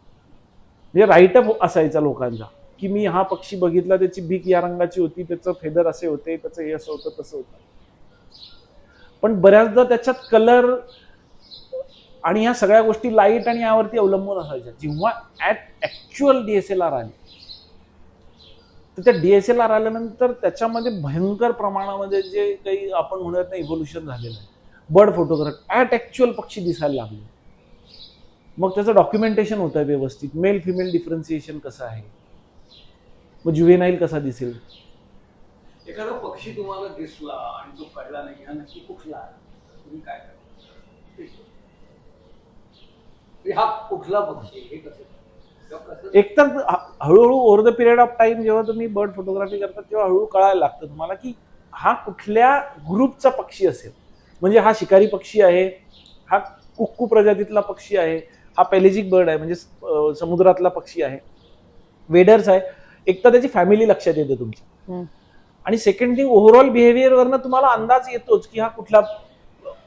म्हणजे राईटअप असायचा लोकांचा की मी हा पक्षी बघितला, त्याची बीक या रंगाची होती, त्याचं फेदर असे होते, त्याचं हे असं होतं तसं होतं. पण बऱ्याचदा त्याच्यात कलर आणि ह्या सगळ्या गोष्टी लाईट आणि यावरती अवलंबून असायच्या. जेव्हा ऍक्च्युअल DSLR आली तर त्या DSLR आल्यानंतर त्याच्यामध्ये भयंकर प्रमाणामध्ये जे काही आपण म्हणत नाही इव्होल्युशन झालेलं आहे. बर्ड फोटोग्राफ ऍक्च्युअल पक्षी दिसायला लागले. मग त्याचं डॉक्युमेंटेशन होतं व्यवस्थित, मेल फिमेल डिफरन्सिएशन कसं आहे, मग जुवेनाईल कसा दिसेल. एखादा पक्षी तुम्हाला दिसला आणि तो कळला नाही हा नक्की कुठला आहे, तुम्ही काय करता? हा कुठला पक्षी हे कसं? एकतर हळूहळू over the period of time जेव्हा तुम्ही बर्ड फोटोग्राफी करता तेव्हा हळूहळू कळायला लागतं तुम्हाला की हा कुठल्या ग्रुपचा पक्षी असेल. म्हणजे हा शिकारी पक्षी आहे, हा कुक्कू प्रजातीतला पक्षी आहे, हा पेलेजिक बर्ड आहे म्हणजे समुद्रातला पक्षी आहे, वेडर्स आहे. एक तर त्याची फॅमिली लक्षात येते तुमच्या, आणि सेकंड थिंग ओव्हरऑल बिहेवियर वरनं तुम्हाला अंदाज येतोच की हा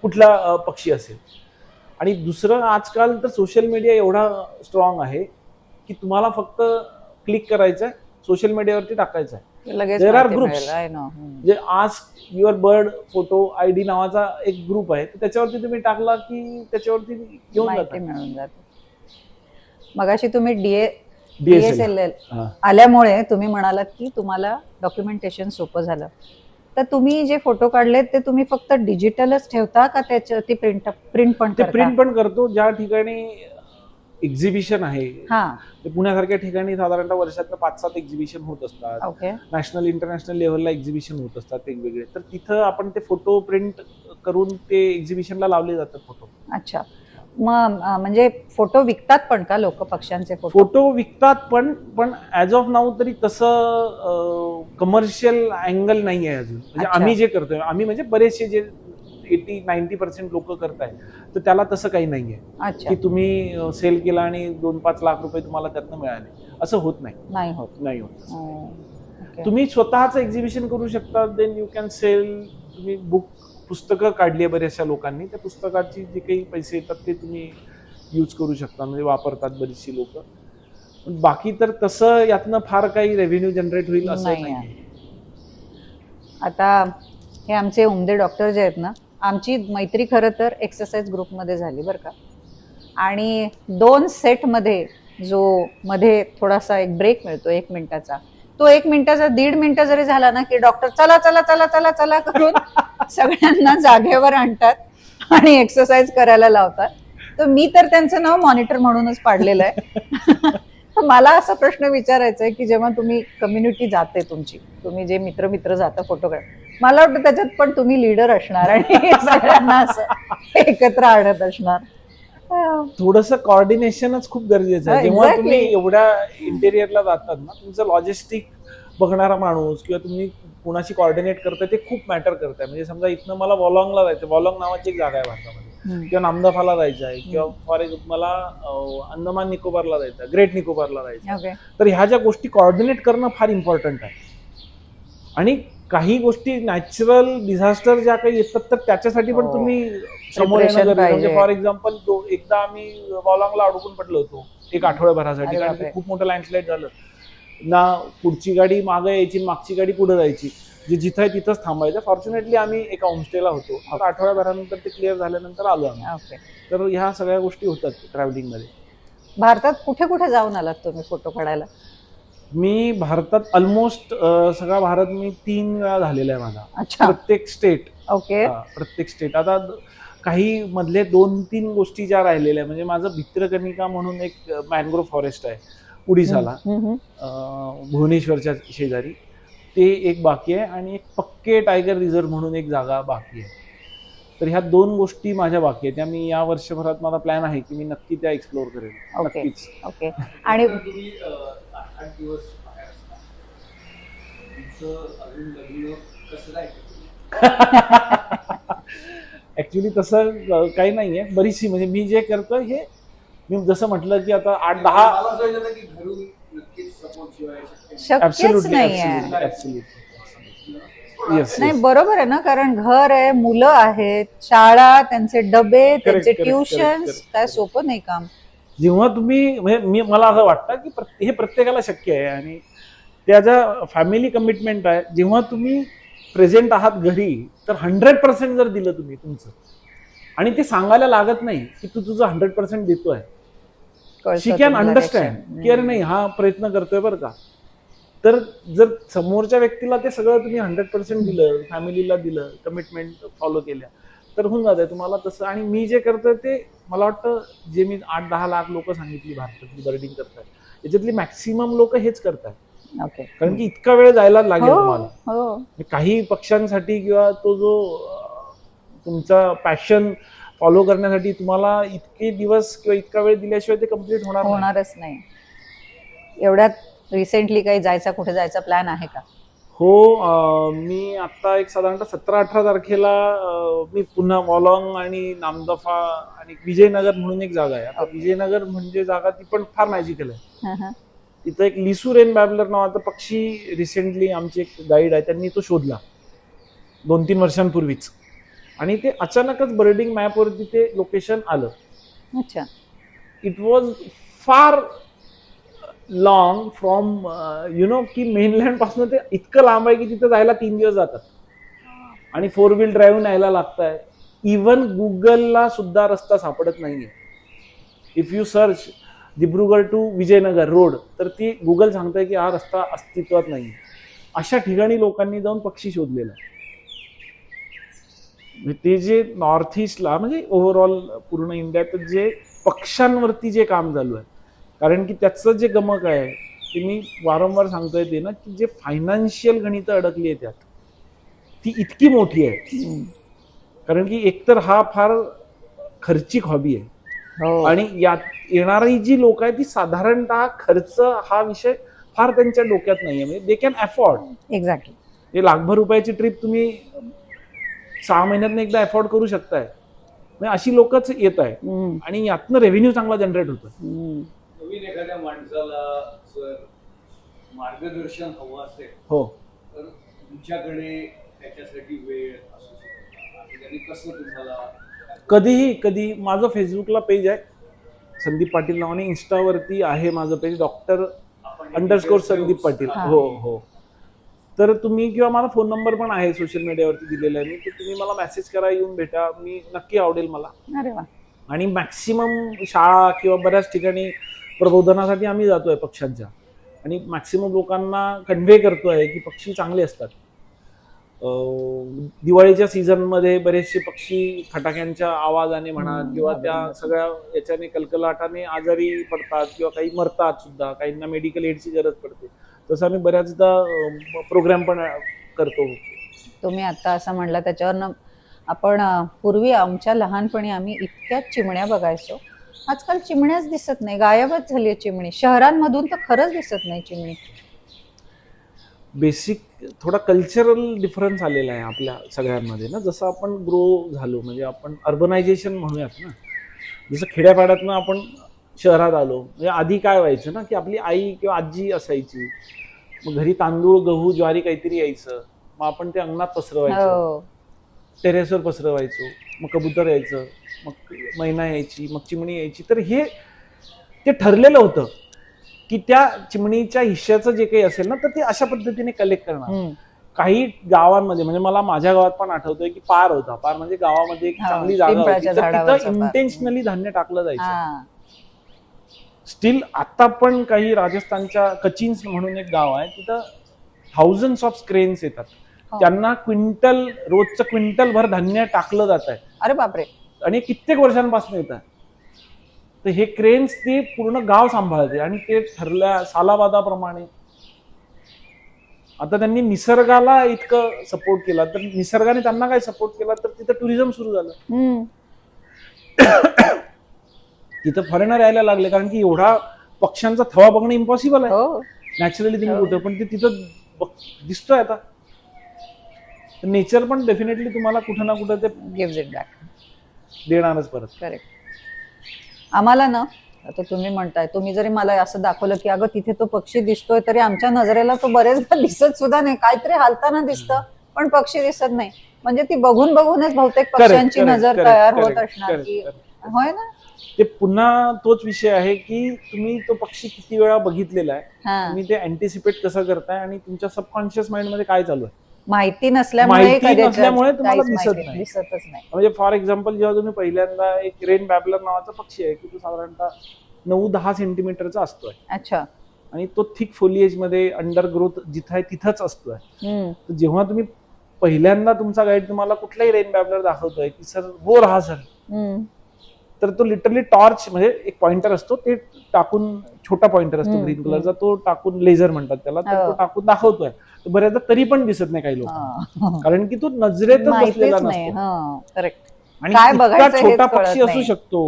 कुठला पक्षी असेल. आणि दुसरं, आजकाल तर सोशल मीडिया एवढा स्ट्रॉंग आहे की तुम्हाला फक्त क्लिक करायचं आहे, सोशल मीडियावरती टाकायचं आहे. देर आर ग्रुप्स, म्हणजे ask your bird photo ID नावाचा एक ग्रुप आहे, त्याच्यावरती तुम्ही टाकला की त्याच्यावरती घेऊन जातात. मगाशी तुम्ही DSLR आल्यामुळे तुम्ही म्हणालात की तुम्हाला डॉक्युमेंटेशन सोपं झालं. तर तुम्ही जे फोटो काढलेत ते तुम्ही फक्त डिजिटलच ठेवता का त्याच्यावरती प्रिंट पण करता? प्रिंट पण करतो. ज्या ठिकाणी एक्झिबिशन आहे, पुण्यासारख्या ठिकाणी साधारणतः वर्षातनं 5-7 एक्झिबिशन होत असतात. नॅशनल इंटरनॅशनल लेव्हलला एक्झिबिशन होत असतात वेगवेगळे. तर तिथं आपण ते फोटो प्रिंट करून ते एक्झिबिशनला लावले जातात फोटो. अच्छा, मग म्हणजे फोटो विकतात पण का लोक पक्ष्यांचे फोटो विकतात पण ऍज ऑफ नाऊ तरी तसं कमर्शियल अँगल नाही आहे अजून. म्हणजे आम्ही जे करतोय, आम्ही म्हणजे बरेचसे जे 80-90% लोक करतायत, तर त्याला तसं काही नाहीये की तुम्ही सेल केला आणि 2-5 लाख रुपये तुम्हाला त्यातनं मिळाले, असं होत नाही होत. तुम्ही स्वतःच एक्झिबिशन करू शकता, देन यू कॅन सेल. तुम्ही पुस्तकं काढली आहे बऱ्याचशा लोकांनी, त्या पुस्तकाची जे काही पैसे येतात ते तुम्ही यूज करू शकता, म्हणजे वापरतात बरीचशी लोक. पण बाकी तर तसं यातनं फार काही रेव्हेन्यू जनरेट होईल असं नाही. आता हे आमचे उमदे डॉक्टर जे आहेत ना, आमची मैत्री खरं तर एक्सरसाइज ग्रुपमध्ये झाली बरं का. आणि 2 सेटमध्ये जो मध्ये थोडासा एक ब्रेक मिळतो 1 मिनिटाचा, तो 1 मिनिटाचा 1.5 मिनिटं जरी झाला ना की डॉक्टर चला चला चला चला चला करून सगळ्यांना जागेवर आणतात आणि एक्सरसाइज करायला लावतात. तर मी तर त्यांचं नाव मॉनिटर म्हणूनच पाडलेलं आहे. मला असा प्रश्न विचारायचा आहे की जेव्हा तुम्ही कम्युनिटी जाते तुमची, तुम्ही जे मित्र जाता फोटो काढ, मला वाटतं त्याच्यात पण तुम्ही लीडर असणार आणि सगळ्यांना असं एकत्र आणत असणार. थोडंसं कॉर्डिनेशनच खूप गरजेचं आहे. जेव्हा तुम्ही एवढ्या इंटेरियरला जातात ना, तुमचं लॉजिस्टिक बघणारा माणूस किंवा तुम्ही कुणाशी कॉर्डिनेट करताय ते खूप मॅटर करताय. म्हणजे समजा इथनं मला वॉलॉंगला जायचं, वॉलॉंग नावाची एक जागा आहे भारतामध्ये, किंवा नामदफाला जायचं आहे, किंवा फॉर एक्झाम्पल मला अंदमान निकोबारला जायचं, ग्रेट निकोबारला जायचं. तर ह्या ज्या गोष्टी कॉर्डिनेट करणं फार इम्पॉर्टंट आहे. आणि काही गोष्टी नॅचरल डिझास्टर ज्या काही येतात तर त्याच्यासाठी पण तुम्ही समोर येणं गरजेचं. म्हणजे फॉर एक्झाम्पल एकदा आम्ही वॉलॉंगला अडकून पडलो होतो 1 आठवड्याभरासाठी, कारण खूप मोठं लँडस्लाईड झालं ना. पुढची गाडी मागे यायची, मागची गाडी पुढे जायची, जे जिथं आहे तिथंच थांबायचं. फॉर्च्युनेटली आम्ही एका होमस्टेला होतो. आता आठवड्याभरानंतर ते क्लिअर झाल्यानंतर आलो आम्ही. तर ह्या सगळ्या गोष्टी होतात ट्रॅव्हलिंग मध्ये. भारतात कुठे कुठे जाऊन आलात तुम्ही फोटो काढायला? मी भारतात ऑलमोस्ट सगळा भारत मी 3 वेळा झालेला आहे माझा. प्रत्येक स्टेट. प्रत्येक स्टेट. आता काही मधले 2-3 गोष्टी ज्या राहिलेल्या, म्हणजे माझं भित्रकनिका म्हणून एक मॅनग्रोव्ह फॉरेस्ट आहे उडीसाला, भुवनेश्वरच्या शेजारी, ते एक बाकी आहे. आणि एक पक्के टायगर रिझर्व म्हणून एक जागा बाकी आहे. तर ह्या 2 गोष्टी माझ्या बाकी आहेत. त्या मी या वर्षभरात माझा प्लॅन आहे की मी नक्की त्या एक्सप्लोर करेन. नक्कीच. आणि तुम्ही 8 दिवस बाहेर असता, तुमचं अजून लग्न कसं काय? ऍक्च्युली तसं काही नाहीये. बरीचशी म्हणजे मी जे करतोय हे मी जसं म्हटलं की आता 8-10 मला असं वाटतं की घरून नक्कीच सपोर्ट शिवाय शक्य नाही. शक्यच ऍब्सोल्युटली नाहीये. येस नाही बरोबर आहे ना, कारण घर आहे, मुलं आहेत, शाळा, त्यांचे डबे, त्यांचे correct, ट्युशन्स, correct. काय सोपं नाही काम. जेव्हा तुम्ही म्हणजे मला असं वाटतं की हे प्रत्येकाला शक्य आहे आणि त्याच्या फॅमिली कमिटमेंट आहे. जेव्हा तुम्ही प्रेझेंट आहात घरी तर 100% जर दिलं तुम्ही तुमचं आणि ते सांगायला लागत नाही की तू तुझं 100% देतोय. कळतं शी कॅन तुम्हाला अंडरस्टँड reaction. की अरे नाही हा प्रयत्न करतोय बरं का. तर जर समोरच्या व्यक्तीला ते सगळं तुम्ही 100% दिलं, फॅमिलीला दिलं, कमिटमेंट फॉलो केल्या तर होऊन जाते तुम्हाला तसं. आणि मी जे करतोय ते मला वाटतं जे मी 8-10 लाख लोक सांगितली भारतातली बर्डिंग करतायत त्याच्यातली मॅक्सिमम लोक हेच करतात. ओके. कारण की इतका वेळ जायला लागेल हो तुम्हाला. हो. काही पक्षांसाठी किंवा तो जो तुमचा पॅशन फॉलो करण्यासाठी तुम्हाला इतके दिवस किंवा इतका वेळ दिल्याशिवाय ते कम्प्लीट होणार नाही. होणारच नाही. एवढ्यात रिसेंटली काही जायचा, कुठे जायचा प्लॅन आहे का? हो, मी आता एक साधारणतः 17-18 तारखेला मी पुन्हा वॉलॉंग आणि नामदफा आणि विजयनगर म्हणून एक जागा आहे. आता विजयनगर म्हणजे जागा ती पण फार मॅजिकल आहे. हं, हं. तिथं एक लिसुरेन बॅबलर नावाचा पक्षी रिसेंटली आमचे एक गाईड आहे त्यांनी तो शोधला 2-3 वर्षांपूर्वीच आणि ते अचानकच बर्डिंग मॅपवरती ते लोकेशन आलं. अच्छा. It was far long from की मेनलँड पासून ते इतकं लांब आहे की तिथं जायला 3 दिवस जातात आणि 4 व्हील ड्राईव्ह न्यायला लागतंय. इव्हन गुगलला सुद्धा रस्ता सापडत नाहीये. If you search Dibrugarh to Vijayanagar road तर ती गुगल सांगताय की हा रस्ता अस्तित्वात नाहीये. अशा ठिकाणी लोकांनी जाऊन पक्षी शोधलेला आहे. ते जे नॉर्थ ईस्टला म्हणजे ओव्हरऑल पूर्ण इंडियात जे पक्ष्यांवरती जे काम चालू आहे कारण की त्याचं जे गमक आहे ते मी वारंवार सांगतोय ते ना की जे फायनान्शियल गणितं अडकली आहे त्यात ती इतकी मोठी आहे. कारण की एकतर हा फार खर्चिक हॉबी आहे हो. आणि यात येणारी जी लोक आहेत ती साधारणतः खर्च हा विषय फार त्यांच्या डोक्यात नाहीये. म्हणजे दे कॅन अफोर्ड. एक्झॅक्टली. हे लाखभर रुपयाची ट्रिप तुम्ही 6 महिन्यात एकदा अफोर्ड करू शकताय. म्हणजे अशी लोकच येत आहे आणि यातनं रेव्हेन्यू चांगला जनरेट होतो. नवीन एखाद्या माणसाला जर मार्गदर्शन हवं असेल हो तर तुमच्याकडे त्याच्यासाठी वेळ असू शकतो आणि त्यांनी कसं तुम्हाला कधी माझं फेसबुकला पेज आहे संदीप पाटील नावाने. इन्स्टावरती आहे माझं पेज डॉक्टर_ संदीप पाटील. हो हो. तर तुम्ही किंवा मला फोन नंबर पण आहे सोशल मीडियावरती दिलेला आहे मी. तर तुम्ही मला मेसेज करा, येऊन भेटा. मी नक्की आवडेल मला. अरे वा. आणि मॅक्सिमम शाळा किंवा बऱ्याच ठिकाणी प्रबोधनासाठी आम्ही जातोय पक्ष्यांच्या आणि मॅक्सिमम लोकांना कन्व्हे करतोय की पक्षी चांगले असतात. दिवाळीच्या सीझनमध्ये बरेचसे पक्षी फटाक्यांच्या आवाजाने म्हणा किंवा त्या सगळ्या याच्याने कलकलाटाने आजारी पडतात किंवा काही मरतात सुद्धा. काहींना मेडिकल एडची गरज पडते. तसं आम्ही बऱ्याचदा प्रोग्राम पण करतो. तुम्ही आता असं म्हणलं त्याच्यावरनं आपण पूर्वी आमच्या लहानपणी आम्ही इतक्या चिमण्या बघायचो. आजकाल चिमण्याच दिसत नाही, गायबच झाली आहे चिमणी. शहरांमधून तर खरंच दिसत नाही चिमणी. बेसिक थोडा कल्चरल डिफरन्स आलेला आहे आपल्या सगळ्यांमध्ये ना. जसं आपण ग्रो झालो म्हणजे आपण अर्बनायझेशन म्हणूयात ना. जसं खेड्यापाड्यातनं आपण शहरात आलो म्हणजे आधी काय व्हायचं ना की आपली आई किंवा आजी असायची. मग घरी तांदूळ गहू ज्वारी काहीतरी यायचं. मग आपण ते अंगणात पसरवायचं, टेरेसवर पसरवायचो. मग कबूतर यायचं, मग मैना यायची, मग चिमणी यायची. तर हे ते ठरलेलं होतं की त्या चिमणीच्या हिश्श्याचं जे काही असेल ना तर ते अशा पद्धतीने कलेक्ट करणार. काही गावांमध्ये म्हणजे मला माझ्या गावात पण आठवतंय की पार होता. पार म्हणजे गावामध्ये एक चांगली जागा होती तर तिथं इंटेन्शनली धान्य टाकलं जायचं. स्टील आता पण काही राजस्थानच्या कचिन्स म्हणून एक गाव आहे तिथं थाउजंड्स ऑफ क्रेन्स येतात. त्यांना रोजचं क्विंटल भर धान्य टाकलं जात आहे. अरे बापरे. आणि कित्येक वर्षांपासून येत आहे. तर हे क्रेन्स ते पूर्ण गाव सांभाळते आणि ते ठरल्या सालाबादाप्रमाणे. आता त्यांनी निसर्गाला इतकं सपोर्ट केला तर निसर्गाने त्यांना काय सपोर्ट केला तर तिथं टुरिझम सुरू झालं. तिथं फॉरेनर यायला लागले कारण की एवढा पक्ष्यांचा थवा बघणं इम्पॉसिबल आहे. नॅचरली तुम्ही कुठं पण ते तिथं दिसतोय आता. नेचर पण डेफिनेटली तुम्हाला कुठं ना कुठं ते गिव्स इट बॅक. देणारच परत. करेक्ट. आम्हाला ना, आता तुम्ही म्हणताय, तुम्ही जरी मला असं दाखवलं की अगं तिथे तो पक्षी दिसतोय, तरी आमच्या नजरेला तो बरेचदा दिसत सुद्धा नाही. काहीतरी हालताना दिसतं पण पक्षी दिसत नाही. म्हणजे ती बघून बघून बहुतेक पक्ष्यांची नजर तयार होत असणार की, होय ना. ते पुन्हा तोच विषय आहे की तुम्ही तो पक्षी किती वेळा बघितलेला आहे, तुम्ही ते अँटिसिपेट कसं करताय आणि तुमच्या सबकॉन्शियस माइंड मध्ये काय चालू आहे माहिती नसल्यामुळे तुम्हाला दिसतच नाही. म्हणजे फॉर एक्झाम्पल जेव्हा तुम्ही पहिल्यांदा एक रेन बॅबलर नावाचा पक्षी आहे की तो साधारणतः 9-10 सेंटीमीटरचा असतोय. अच्छा. आणि तो थिक फोलिएज मध्ये अंडर ग्रोथ जिथं आहे तिथंच असतोय. जेव्हा तुम्ही पहिल्यांदा तुमचा गाईड तुम्हाला कुठलाही रेन बॅबलर दाखवतोय की सर वो रहा सर, तर तो लिटरली टॉर्च म्हणजे एक पॉइंटर असतो, ते टाकून, छोटा पॉइंटर असतो ग्रीन कलरचा, तो टाकून, लेझर म्हणतात त्याला, तर तो टाकून दाखवतोय. बऱ्याचदा तरी पण दिसत नाही काही लोक, कारण की तो नजरेतच बसलेला नसतो. आणि इतका छोटा पक्षी असू शकतो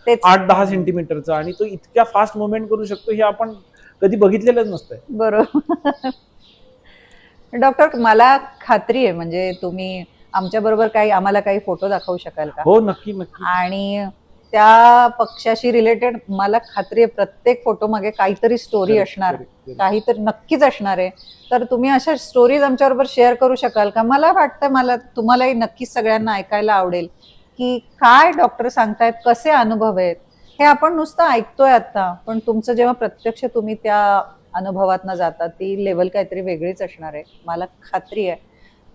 8-10 सेंटीमीटरचा, आणि तो इतक्या फास्ट मुवमेंट करू शकतो हे आपण कधी बघितलेलंच नसतंय. बरोबर. डॉक्टर, मला खात्री आहे म्हणजे तुम्ही आमच्या बरोबर आम्हाला काही फोटो दाखवू शकाल का? हो, नक्की नक्की. आणि त्या पक्षाशी रिलेटेड मला खात्री आहे प्रत्येक फोटो मागे काहीतरी स्टोरी असणार, काहीतरी नक्कीच असणार आहे. तर तुम्ही अशा स्टोरीज आमच्या बरोबर शेअर करू शकाल का? मला वाटतं मला तुम्हालाही नक्कीच सगळ्यांना ऐकायला आवडेल की काय डॉक्टर सांगतायत, कसे अनुभव आहेत. हे आपण नुसतं ऐकतोय आता, पण तुमचं जेव्हा प्रत्यक्ष तुम्ही त्या अनुभवातनं जातात ती लेवल काहीतरी वेगळीच असणार आहे, मला खात्री आहे.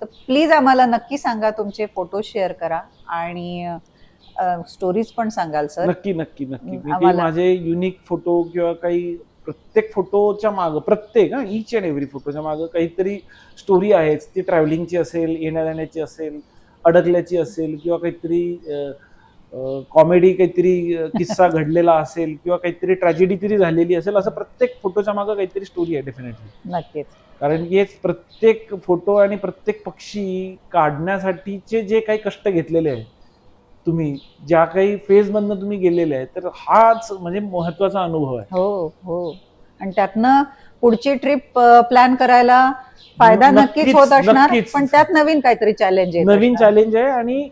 तर प्लीज आम्हाला नक्की सांगा, तुमचे फोटो शेअर करा आणि स्टोरीज पण सांगाल सर. नक्की नक्की नक्की. माझे युनिक फोटो किंवा काही प्रत्येक फोटोच्या मागं, प्रत्येक ईच अँड एव्हरी फोटोच्या मागं काहीतरी स्टोरी आहेच. ती ट्रॅव्हलिंगची असेल, येण्या जाण्याची असेल, अडकल्याची असेल, किंवा काहीतरी कॉमेडी, काहीतरी किस्सा घडलेला असेल, किंवा काहीतरी ट्रॅजेडी तरी झालेली असेल. असं प्रत्येक फोटोच्या मागं काहीतरी स्टोरी आहे डेफिनेटली. नक्कीच. कारण की प्रत्येक फोटो आणि प्रत्येक पक्षी काढण्यासाठीचे जे काही कष्ट घेतलेले आहे तुम्ही, ज्या काही फेज मधनं तुम्ही गेलेले आहे, तर हाच म्हणजे महत्वाचा अनुभव आहे. हो हो. आणि त्यातनं पुढची ट्रिप प्लॅन करायला फायदा नक्कीच होत असणार, पण त्यात नवीन काहीतरी चॅलेंज आहे. नवीन चॅलेंज आहे. आणि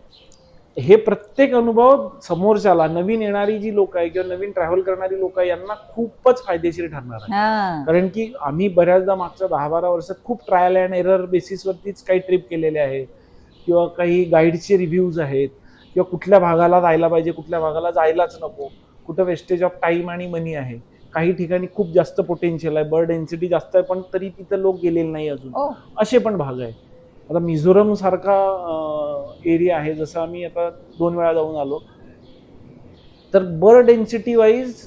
हे प्रत्येक अनुभव समोरच्याला, नवीन येणारी जी लोक आहे किंवा नवीन ट्रॅव्हल करणारी लोक आहे, यांना खूपच फायदेशीर ठरणार आहे. कारण की आम्ही बऱ्याचदा मागच्या 10-12 वर्षात खूप ट्रायल अँड एरर बेसिसवरतीच काही ट्रिप केलेले आहे, किंवा काही गाईडचे रिव्ह्यूज आहेत, किंवा कुठल्या भागाला जायला पाहिजे, कुठल्या भागाला जायलाच नको, कुठं वेस्टेज ऑफ टाइम आणि मनी आहे, काही ठिकाणी खूप जास्त पोटेन्शियल आहे, बर्ड डेन्सिटी जास्त आहे, पण तरी तिथं लोक गेलेले नाही अजून, असे पण भाग आहे. आता मिझोरम सारखा एरिया आहे, जसं आम्ही आता 2 वेळा जाऊन आलो, तर बर्ड डेन्सिटी वाईज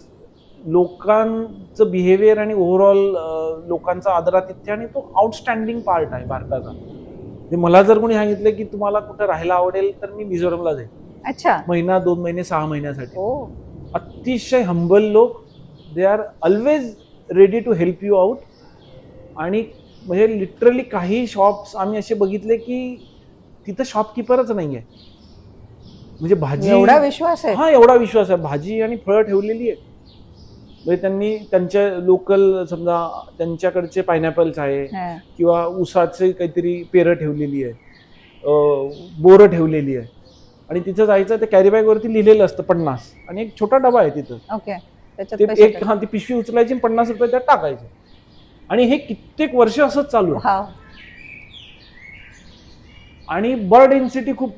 लोकांचं बिहेवियर आणि ओव्हरऑल लोकांचा आदरातिथ्य, आणि तो आउटस्टँडिंग पार्ट आहे भारताचा. मला जर कोणी सांगितलं की तुम्हाला कुठं राहायला आवडेल, तर मी मिझोरमला जाईल. अच्छा. महिना, 2 महिने, 6 महिन्यासाठी. अतिशय हंबल लोक, they are always ready to help you out. आणि म्हणजे लिटरली काही शॉप्स आम्ही असे बघितले की तिथं शॉपकीपरच नाहीये, म्हणजे भाजी, एवढा विश्वास आहे. एवढा विश्वास आहे. भाजी आणि फळं ठेवलेली आहे, म्हणजे त्यांनी त्यांच्या लोकल, समजा त्यांच्याकडचे पायनॅपल्स आहे, किंवा ऊसाचे काहीतरी पेरं ठेवलेली आहे, बोरं ठेवलेली आहे, आणि तिथं जायचं, ते कॅरी बॅग वरती लिहिलेलं असतं 50, आणि एक छोटा डबा आहे तिथं. ओके. ती पिशवी उचलायची, 50 रुपये त्यात टाकायचे, आणि हे कित्येक वर्ष असंच चालू आहे. आणि बर्ड डेन्सिटी खूप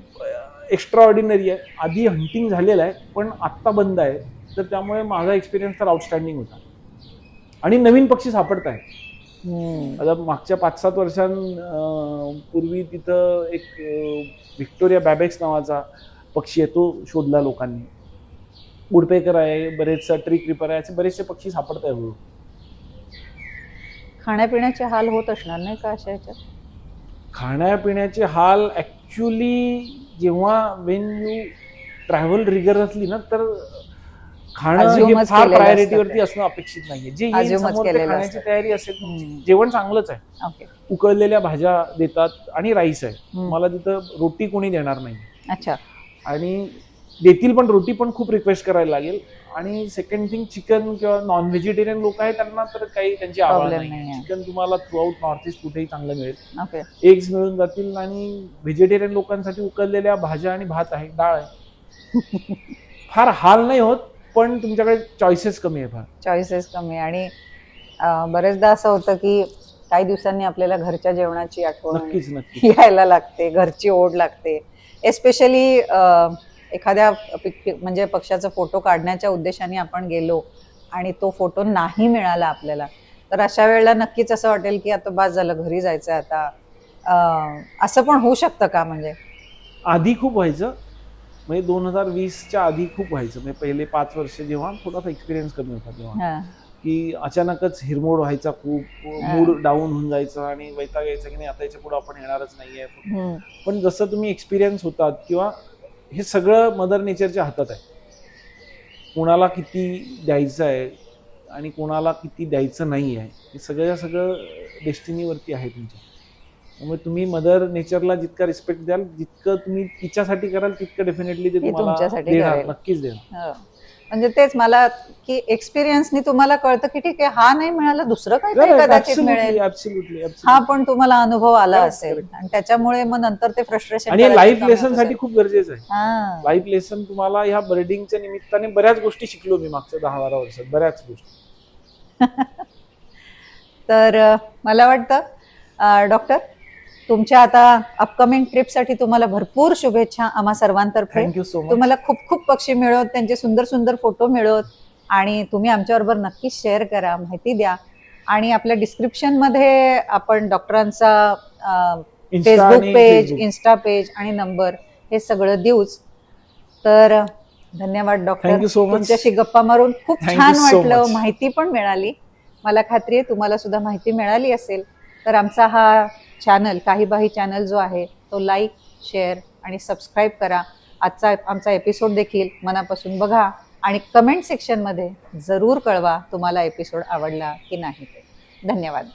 एक्स्ट्रा ऑर्डिनरी आहे. आधी हंटिंग झालेलं आहे, पण आत्ता बंद आहे. तर त्यामुळे माझा एक्सपिरियन्स तर आउटस्टँडिंग होता, आणि नवीन पक्षी सापडत आहेत. आता मागच्या 5-7 वर्षांपूर्वी तिथं एक व्हिक्टोरिया बॅबेक्स नावाचा पक्षी आहे, तो शोधला लोकांनी. उडपेकर आहे, बरेचसा ट्री क्रीपर आहे, असे बरेचसे पक्षी सापडत आहे. खाण्यापिण्याचे हाल होत असणार नाही का अशा ह्याच्यात? खाण्यापिण्याचे हाल ऍक्च्युली जेव्हा वेन यू ट्रॅव्हल रिगरसली ना, तर खाणं हे फार प्रायोरिटीवरती असणं अपेक्षित नाहीये. जे खाण्याची तयारी असेल, जेवण चांगलंच आहे, उकळलेल्या भाज्या देतात आणि राईस आहे. मला तिथं रोटी कोणी देणार नाही. अच्छा. आणि देतील, पण रोटी पण खूप रिक्वेस्ट करायला लागेल. आणि सेकंड थिंग, चिकन किंवा नॉन व्हेजिटेरियन लोक आहेत त्यांना तर काही त्यांची आवड Problem नाही. नाहीये. चिकन तुम्हाला थ्रू आउट नॉर्थ ईस्ट कुठेही चांगलं मिळेल. ओके. एग्स मिळून जातील. आणि व्हेजिटेरियन लोकांसाठी उकडलेल्या भाज्या आणि भात आहे, डाळ आहे. फार हाल नाही होत, पण तुमच्याकडे चॉईसेस कमी आहे फार. चॉईसेस कमी. आणि बरेचदा असं होतं की काही दिवसांनी आपल्याला घरच्या जेवणाची आठवण नक्कीच नक्कीच. यायला लागते, घरची ओढ लागते. एस्पेशली एखाद्या म्हणजे पक्षाचा फोटो काढण्याच्या उद्देशाने आपण गेलो आणि तो फोटो नाही मिळाला आपल्याला, तर अशा वेळेला नक्कीच असं वाटेल की आता बास झालं, घरी जायचं आता. असं पण होऊ शकतं का? म्हणजे आधी खूप व्हायचं, म्हणजे 2020च्या आधी खूप व्हायचं. म्हणजे पहिले 5 वर्ष जेव्हा थोडासा एक्सपिरियन्स कमी होता तेव्हा, हा. की अचानकच हिरमोड व्हायचा, खूप मूड डाऊन होऊन जायचा आणि वैताग यायचा की नाही आता याच्या पुढे आपण येणारच नाहीये. पण जसं तुम्ही एक्सपिरियन्स होतात, किंवा हे सगळं मदर नेचरच्या हातात आहे, कोणाला किती द्यायचं आहे आणि कोणाला किती द्यायचं नाही आहे, हे सगळं डेस्टिनीवरती आहे तुमच्या. त्यामुळे तुम्ही मदर नेचरला जितका रिस्पेक्ट द्याल, जितकं तुम्ही तिच्यासाठी कराल, तितकं डेफिनेटली ते तुम्हाला तुमच्यासाठी देणार, करेल. नक्कीच देणार. म्हणजे तेच मला की एक्सपिरियन्सनी तुम्हाला कळतं की ठीक आहे, हा नाही मिळाला, दुसरं काहीतरी कदाचित मिळेल. ऍब्सोल्युटली. हा पण तुम्हाला अनुभव आला Correct, असेल correct. आणि त्याच्यामुळे मग नंतर ते फ्रस्ट्रेशन. आणि लाईफ लेसन साठी खूप गरजेचं आहे. लाईफ लेसन तुम्हाला ह्या बर्डिंगच्या निमित्ताने बऱ्याच गोष्टी शिकलो मी मागच्या 10-12 वर्षात, बऱ्याच गोष्टी. तर मला वाटतं डॉक्टर, तुमच्या आता अपकमिंग ट्रिपसाठी तुम्हाला भरपूर शुभेच्छा आम्हा सर्वांतर्फे. Thank you so much. तुम्हाला खूप खूप पक्षी मिळवत, त्यांचे सुंदर सुंदर फोटो मिळवत, आणि तुम्ही आमच्याबरोबर नक्की शेअर करा, माहिती द्या. आणि आपल्या डिस्क्रिप्शन मध्ये आपण डॉक्टरांचा फेसबुक पेज, इन्स्टा पेज आणि नंबर हे सगळं देऊच. तर धन्यवाद डॉक्टर. Thank you so much. तुमच्याशी गप्पा मारून खूप Thank छान you so वाटलं, much. माहिती पण मिळाली. मला खात्री आहे तुम्हाला सुद्धा माहिती मिळाली असेल. तर आमचा हा चॅनल, काही बाही चॅनल जो आहे तो लाईक, शेअर आणि सबस्क्राईब करा. आमचा एपिसोड देखील मनापासून बघा आणि कमेंट सेक्शनमध्ये जरूर कळवा तुम्हाला एपिसोड आवडला की नाही. धन्यवाद.